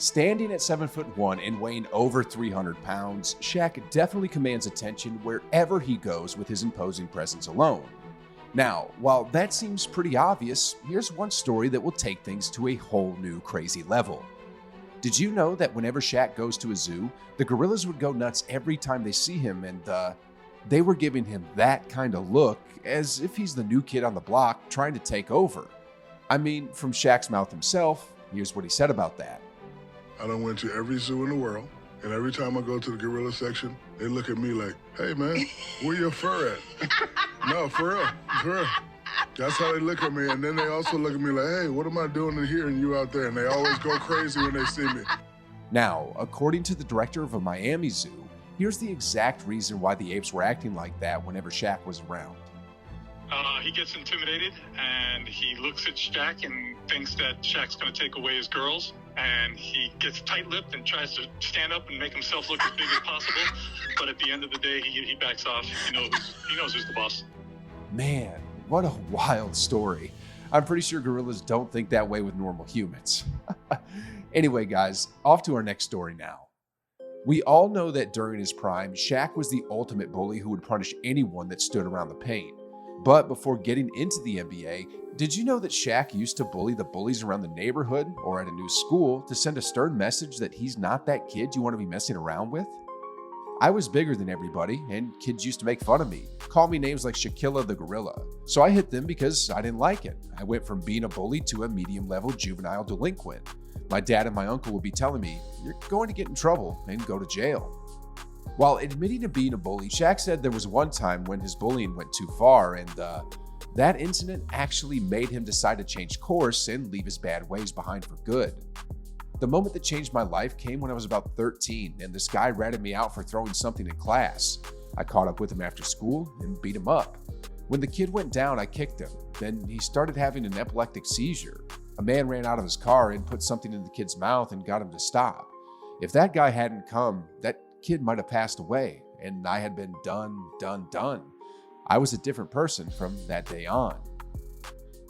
Standing at 7'1" and weighing over 300 pounds, Shaq definitely commands attention wherever he goes with his imposing presence alone. Now, while that seems pretty obvious, here's one story that will take things to a whole new crazy level. Did you know that whenever Shaq goes to a zoo, the gorillas would go nuts every time they see him, and they were giving him that kind of look as if he's the new kid on the block trying to take over? I mean, from Shaq's mouth himself, here's what he said about that. I done went to every zoo in the world, and every time I go to the gorilla section, they look at me like, hey man, where your fur at? No, for real, for real. That's how they look at me, and then they also look at me like, hey, what am I doing in here and you out there? And they always go crazy when they see me. Now, according to the director of a Miami zoo, here's the exact reason why the apes were acting like that whenever Shaq was around. He gets intimidated, and he looks at Shaq and thinks that Shaq's going to take away his girls, and he gets tight-lipped and tries to stand up and make himself look as big as possible, but at the end of the day, he backs off. He knows who's the boss. Man, what a wild story. I'm pretty sure gorillas don't think that way with normal humans. Anyway, guys, off to our next story now. We all know that during his prime, Shaq was the ultimate bully who would punish anyone that stood around the paint. But before getting into the NBA, did you know that Shaq used to bully the bullies around the neighborhood or at a new school to send a stern message that he's not that kid you want to be messing around with? I was bigger than everybody, and kids used to make fun of me, call me names like Shaquille the gorilla. So I hit them because I didn't like it. I went from being a bully to a medium-level juvenile delinquent. My dad and my uncle would be telling me, you're going to get in trouble and go to jail. While admitting to being a bully, Shaq said there was one time when his bullying went too far, and that incident actually made him decide to change course and leave his bad ways behind for good. The moment that changed my life came when I was about 13, and this guy ratted me out for throwing something in class. I caught up with him after school and beat him up. When the kid went down, I kicked him. Then he started having an epileptic seizure. A man ran out of his car and put something in the kid's mouth and got him to stop. If that guy hadn't come, that kid might have passed away, and I had been done. I was a different person from that day on.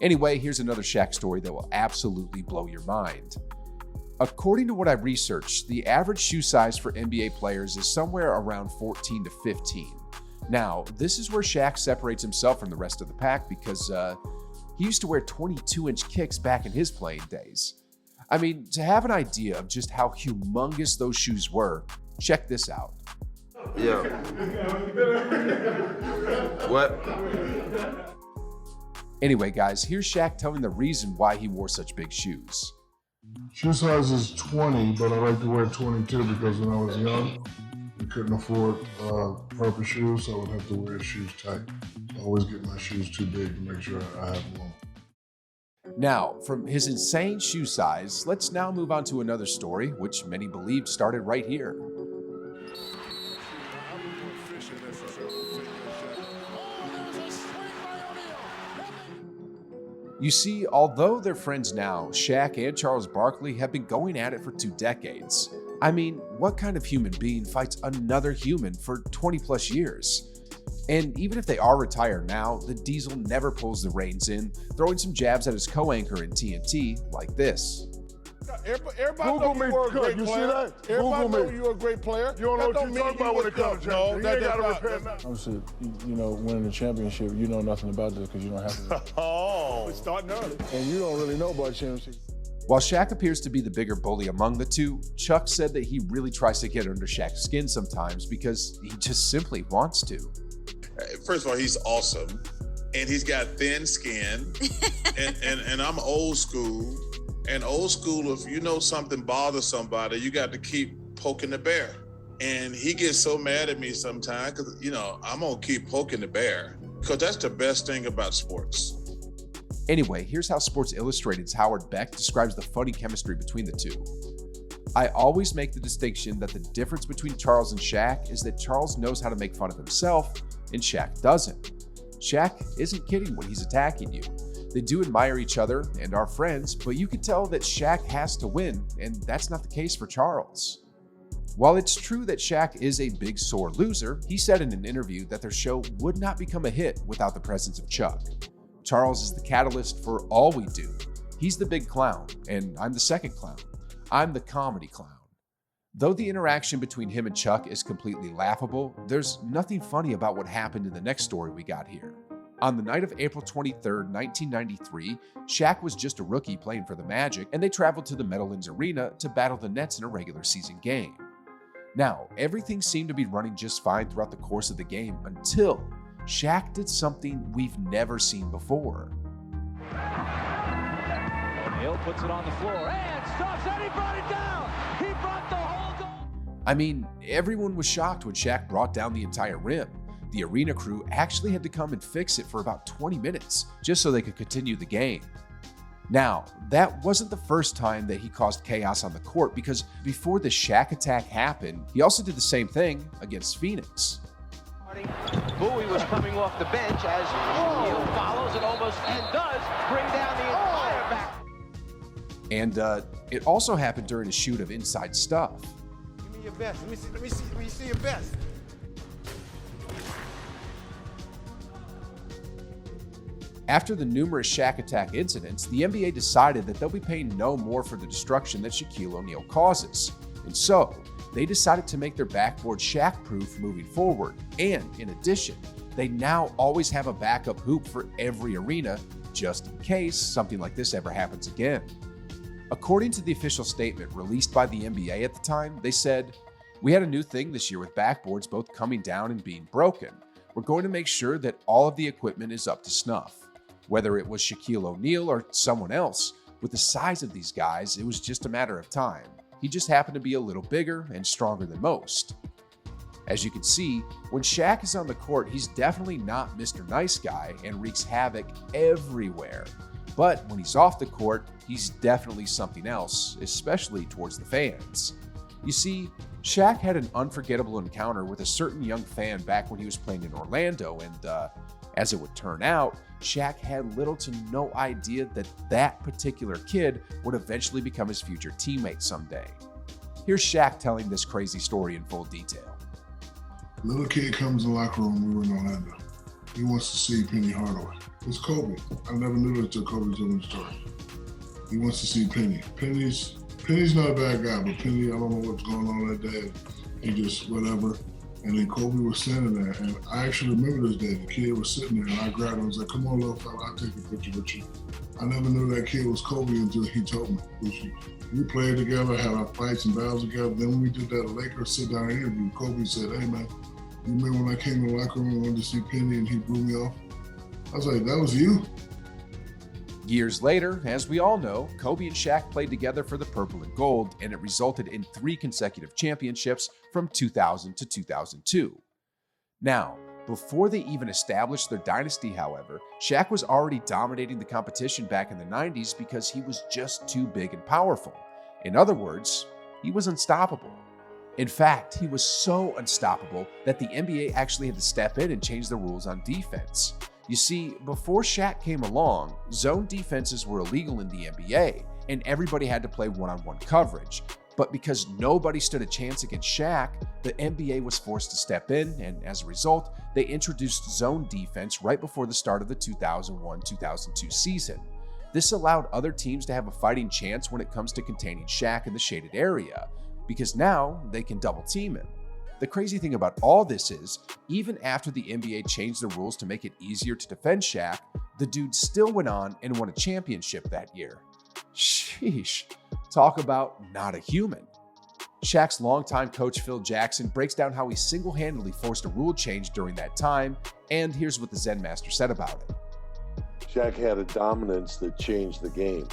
Anyway, here's another Shaq story that will absolutely blow your mind. According to what I researched, the average shoe size for NBA players is somewhere around 14 to 15. Now, this is where Shaq separates himself from the rest of the pack because he used to wear 22-inch kicks back in his playing days. I mean, to have an idea of just how humongous those shoes were, check this out. Yo. What? Anyway, guys, here's Shaq telling the reason why he wore such big shoes. Shoe size is 20, but I like to wear 22 because when I was young, I couldn't afford proper shoes, so I would have to wear shoes tight. I always get my shoes too big to make sure I have room. Now, from his insane shoe size, let's now move on to another story, which many believed started right here. You see, although they're friends now, Shaq and Charles Barkley have been going at it for 2 decades. I mean, what kind of human being fights another human for 20 plus years? And even if they are retired now, the Diesel never pulls the reins in, throwing some jabs at his co-anchor in TNT like this. Everybody know you were a great player. Everybody know you were a great player. You don't know what you're talking about when it comes to champions. You ain't got to repent now. Obviously, winning the championship, you know nothing about this because you don't have to. Oh, we're starting early. And you don't really know about championships. While Shaq appears to be the bigger bully among the two, Chuck said that he really tries to get under Shaq's skin sometimes because he just simply wants to. First of all, he's awesome, and he's got thin skin, and I'm old school. And old school, if you know something bothers somebody, you got to keep poking the bear. And he gets so mad at me sometimes because, I'm going to keep poking the bear because that's the best thing about sports. Anyway, here's how Sports Illustrated's Howard Beck describes the funny chemistry between the two. I always make the distinction that the difference between Charles and Shaq is that Charles knows how to make fun of himself and Shaq doesn't. Shaq isn't kidding when he's attacking you. They do admire each other and are friends, but you can tell that Shaq has to win, and that's not the case for Charles. While it's true that Shaq is a big sore loser, he said in an interview that their show would not become a hit without the presence of Chuck. Charles is the catalyst for all we do. He's the big clown, and I'm the second clown. I'm the comedy clown. Though the interaction between him and Chuck is completely laughable, there's nothing funny about what happened in the next story we got here. On the night of April 23, 1993, Shaq was just a rookie playing for the Magic, and they traveled to the Meadowlands Arena to battle the Nets in a regular season game. Now, everything seemed to be running just fine throughout the course of the game until Shaq did something we've never seen before. Hill puts it on the floor and stops, and he brought it down. He brought the whole goal. I mean, everyone was shocked when Shaq brought down the entire rim. The arena crew actually had to come and fix it for about 20 minutes just so they could continue the game. Now, that wasn't the first time that he caused chaos on the court, because before the Shaq attack happened, he also did the same thing against Phoenix. Bowie was coming off the bench as Shaquille follows and does bring down the entire back. And it also happened during a shoot of Inside Stuff. Give me your best. Let me see your best. After the numerous Shaq attack incidents, the NBA decided that they'll be paying no more for the destruction that Shaquille O'Neal causes. And so, they decided to make their backboard Shaq-proof moving forward. And in addition, they now always have a backup hoop for every arena, just in case something like this ever happens again. According to the official statement released by the NBA at the time, they said, "We had a new thing this year with backboards both coming down and being broken. We're going to make sure that all of the equipment is up to snuff." Whether it was Shaquille O'Neal or someone else, with the size of these guys, it was just a matter of time. He just happened to be a little bigger and stronger than most. As you can see, when Shaq is on the court, he's definitely not Mr. Nice Guy and wreaks havoc everywhere. But when he's off the court, he's definitely something else, especially towards the fans. You see, Shaq had an unforgettable encounter with a certain young fan back when he was playing in Orlando, and as it would turn out, Shaq had little to no idea that that particular kid would eventually become his future teammate someday. Here's Shaq telling this crazy story in full detail. Little kid comes in the locker room, we were in Orlando. He wants to see Penny Hardaway. It's Kobe. I never knew that until Kobe told me the story. He wants to see Penny. Penny's not a bad guy, but Penny, I don't know what's going on that day. He just, whatever. And then Kobe was standing there, and I actually remember this day. The kid was sitting there, and I grabbed him and was like, "Come on, little fella, I'll take a picture with you." I never knew that kid was Kobe until he told me. We played together, had our fights and battles together. Then when we did that Lakers sit-down interview, Kobe said, "Hey, man, you remember when I came in the locker room and wanted to see Penny and he blew me off?" I was like, "That was you?" Years later, as we all know, Kobe and Shaq played together for the purple and gold, and it resulted in 3 consecutive championships from 2000 to 2002. Now, before they even established their dynasty, however, Shaq was already dominating the competition back in the 90s because he was just too big and powerful. In other words, he was unstoppable. In fact, he was so unstoppable that the NBA actually had to step in and change the rules on defense. You see, before Shaq came along, zone defenses were illegal in the NBA, and everybody had to play one-on-one coverage. But because nobody stood a chance against Shaq, the NBA was forced to step in, and as a result, they introduced zone defense right before the start of the 2001-2002 season. This allowed other teams to have a fighting chance when it comes to containing Shaq in the shaded area, because now they can double team him. The crazy thing about all this is, even after the NBA changed the rules to make it easier to defend Shaq, the dude still went on and won a championship that year. Sheesh, talk about not a human. Shaq's longtime coach Phil Jackson breaks down how he single-handedly forced a rule change during that time, and here's what the Zen Master said about it. Shaq had a dominance that changed the game.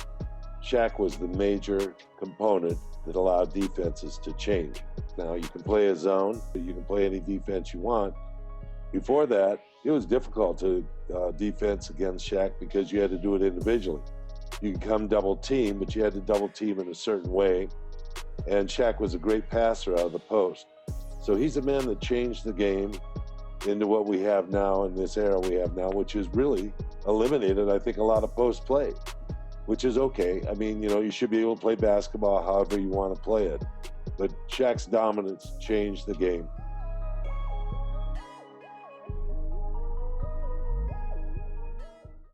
Shaq was the major component that allowed defenses to change. Now you can play a zone, you can play any defense you want. Before that, it was difficult to defense against Shaq because you had to do it individually. You could come double team, but you had to double team in a certain way. And Shaq was a great passer out of the post. So he's a man that changed the game into what we have now in this era we have now, which has really eliminated, I think, a lot of post play, which is okay. I mean, you should be able to play basketball however you want to play it. But Shaq's dominance changed the game.